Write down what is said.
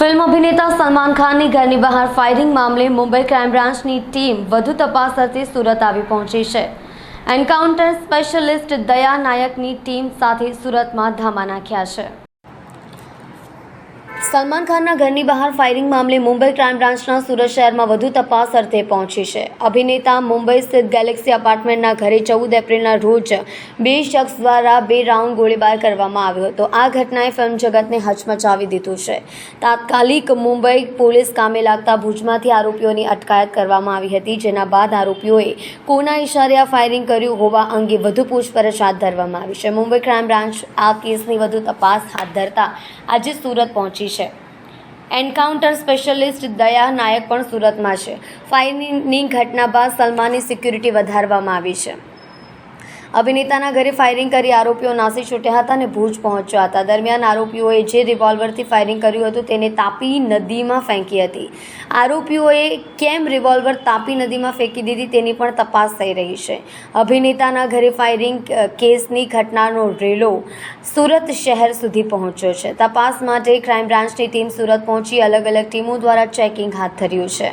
Film अभिनेता सलमान खान ની ઘરની બહાર ફાયરિંગ મામલે મુંબઈ ક્રાઇમ બ્રાન્ચની ટીમ વધુ તપાસ અર્થે સુરત આવી પહોંચી છે। એન્કાઉન્ટર સ્પેશિયલિસ્ટ દયા નાયકની ટીમ સાથે સુરતમાં ધામા નાખ્યા છે। સલમાન ખાનના ઘરની બહાર ફાયરિંગ મામલે મુંબઈ ક્રાઇમ બ્રાન્ચના સુરત શહેરમાં વધુ તપાસ અર્થે પહોંચી છે। અભિનેતા મુંબઈ સ્થિત ગેલેક્સી અપાર્ટમેન્ટના ઘરે 14 એપ્રિલના રોજ બે શખ્સ દ્વારા 2 રાઉન્ડ ગોળીબાર કરવામાં આવ્યો હતો। આ ઘટનાએ ફિલ્મ જગતને હચમચાવી દીધું છે। તાત્કાલિક મુંબઈ પોલીસ કામે લાગતા ભુજમાંથી આરોપીઓની અટકાયત કરવામાં આવી હતી, જેના બાદ આરોપીઓએ કોના ઇશારે આ ફાયરિંગ કર્યું હોવા અંગે વધુ પૂછપરછ હાથ ધરવામાં આવી છે। મુંબઈ ક્રાઇમ બ્રાન્ચ આ કેસની વધુ તપાસ હાથ ધરતા આજે સુરત પહોંચી છે। એન્કાઉન્ટર સ્પેશિયલિસ્ટ દયા નાયક પણ સુરતમાં છે। ફાયરિંગની ઘટના બાદ સલમાનની સિક્યુરિટી વધારવામાં આવી છે। અભિનેતાના ઘરે ફાયરિંગ કરી આરોપીઓ નાસી છૂટ્યા હતા અને ભુજ પહોંચ્યા હતા। દરમિયાન આરોપીઓએ જે રિવોલ્વરથી ફાયરિંગ કર્યું હતું તેને તાપી નદીમાં ફેંકી હતી। આરોપીઓએ કેમ રિવોલ્વર તાપી નદીમાં ફેંકી દીધી તેની પણ તપાસ થઈ રહી છે। અભિનેતાના ઘરે ફાયરિંગ કેસની ઘટનાનો રેલો સુરત શહેર સુધી પહોંચ્યો છે। તપાસ માટે ક્રાઇમ બ્રાન્ચની ટીમ સુરત પહોંચી અલગ અલગ ટીમો દ્વારા ચેકિંગ હાથ ધર્યું છે।